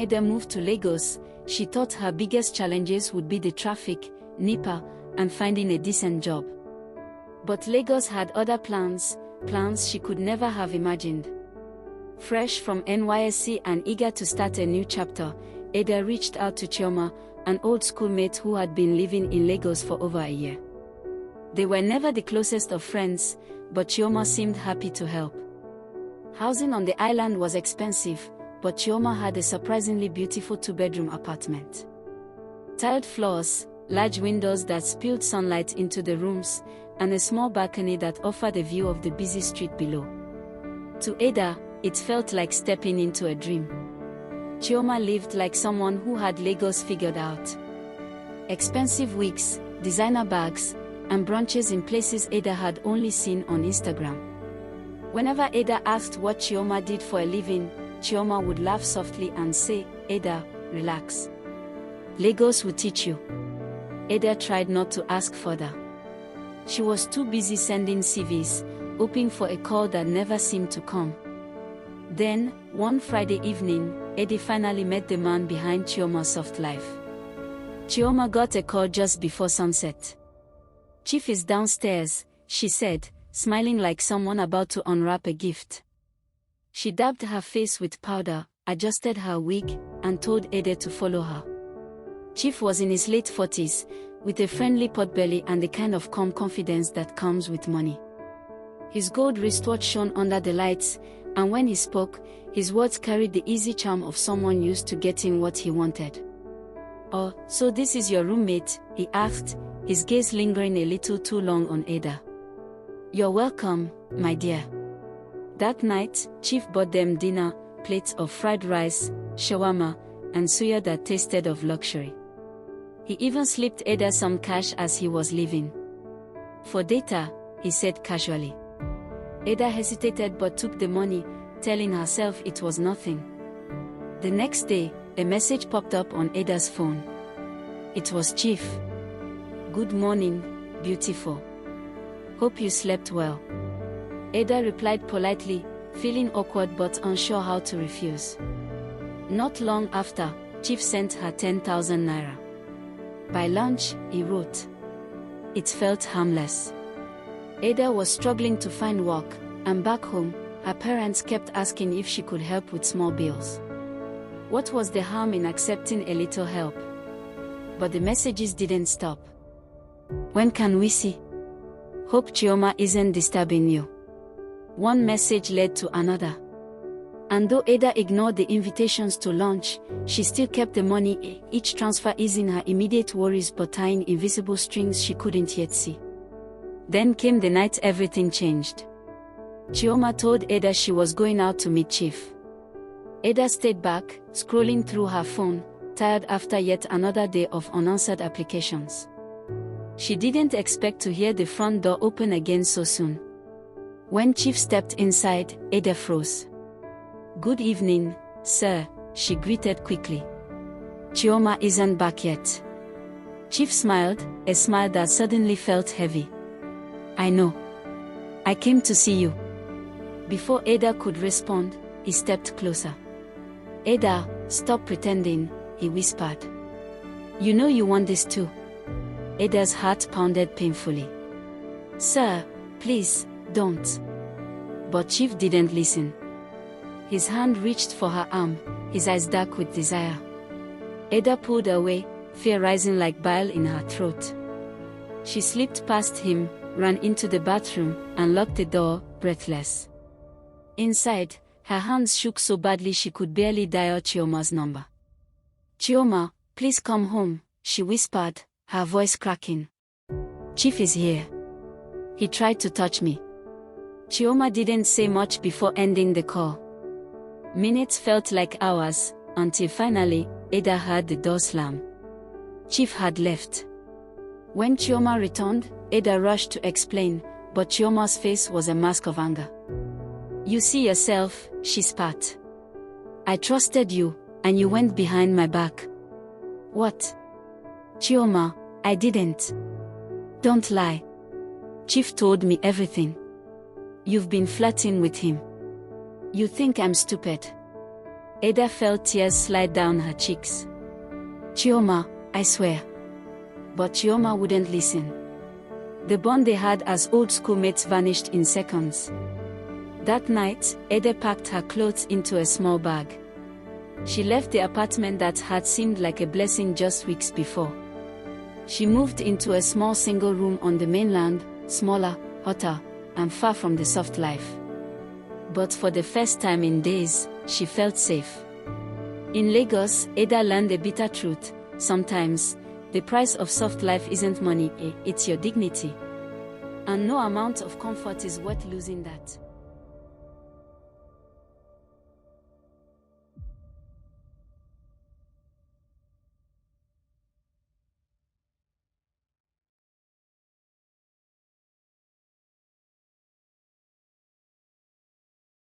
Ada moved to Lagos, she thought her biggest challenges would be the traffic, NEPA, and finding a decent job. But Lagos had other plans she could never have imagined. Fresh from NYSC and eager to start a new chapter, Ada reached out to Chioma, an old schoolmate who had been living in Lagos for over a year. They were never the closest of friends, but Chioma seemed happy to help. Housing on the island was expensive, but Chioma had a surprisingly beautiful two-bedroom apartment. Tiled floors, large windows that spilled sunlight into the rooms, and a small balcony that offered a view of the busy street below. To Ada, it felt like stepping into a dream. Chioma lived like someone who had Lagos figured out. Expensive wigs, designer bags, and brunches in places Ada had only seen on Instagram. Whenever Ada asked what Chioma did for a living, Chioma would laugh softly and say, "Ada, relax. Lagos will teach you." Ada tried not to ask further. She was too busy sending CVs, hoping for a call that never seemed to come. Then, one Friday evening, Ada finally met the man behind Chioma's soft life. Chioma got a call just before sunset. "Chief is downstairs," she said, smiling like someone about to unwrap a gift. She dabbed her face with powder, adjusted her wig, and told Ada to follow her. Chief was in his late 40s, with a friendly potbelly and the kind of calm confidence that comes with money. His gold wristwatch shone under the lights, and when he spoke, his words carried the easy charm of someone used to getting what he wanted. "Oh, so this is your roommate?" he asked, his gaze lingering a little too long on Ada. "You're welcome, my dear." That night, Chief bought them dinner, plates of fried rice, shawarma, and suya that tasted of luxury. He even slipped Ada some cash as he was leaving. "For data," he said casually. Ada hesitated but took the money, telling herself it was nothing. The next day, a message popped up on Ada's phone. It was Chief. "Good morning, beautiful. Hope you slept well." Ada replied politely, feeling awkward but unsure how to refuse. Not long after, Chief sent her 10,000 naira. By lunch, he wrote. It felt harmless. Ada was struggling to find work, and back home, her parents kept asking if she could help with small bills. What was the harm in accepting a little help? But the messages didn't stop. "When can we see? Hope Chioma isn't disturbing you." One message led to another. And though Ada ignored the invitations to lunch, she still kept the money, each transfer easing her immediate worries but tying invisible strings she couldn't yet see. Then came the night everything changed. Chioma told Ada she was going out to meet Chief. Ada stayed back, scrolling through her phone, tired after yet another day of unanswered applications. She didn't expect to hear the front door open again so soon. When Chief stepped inside, Ada froze. "Good evening, sir," she greeted quickly. "Chioma isn't back yet." Chief smiled, a smile that suddenly felt heavy. "I know. I came to see you." Before Ada could respond, he stepped closer. "Ada, stop pretending," he whispered. "You know you want this too." Ada's heart pounded painfully. "Sir, please, don't." But Chief didn't listen. His hand reached for her arm, his eyes dark with desire. Ada pulled away, fear rising like bile in her throat. She slipped past him, ran into the bathroom, and locked the door, breathless. Inside, her hands shook so badly she could barely dial Chioma's number. "Chioma, please come home," she whispered, her voice cracking. "Chief is here. He tried to touch me." Chioma didn't say much before ending the call. Minutes felt like hours, until finally, Ada heard the door slam. Chief had left. When Chioma returned, Ada rushed to explain, but Chioma's face was a mask of anger. "You see yourself," she spat. "I trusted you, and you went behind my back." "What?" "Chioma, I didn't." "Don't lie. Chief told me everything. You've been flirting with him. You think I'm stupid." Ada felt tears slide down her cheeks. Chioma, I swear. But Chioma wouldn't listen. The bond they had as old schoolmates vanished in seconds. That night, Ada packed her clothes into a small bag. She left the apartment that had seemed like a blessing just weeks before. She moved into a small single room on the mainland, smaller, hotter, and far from the soft life. But for the first time in days, she felt safe. In Lagos, Ada learned a bitter truth: sometimes, the price of soft life isn't money, it's your dignity. And no amount of comfort is worth losing that.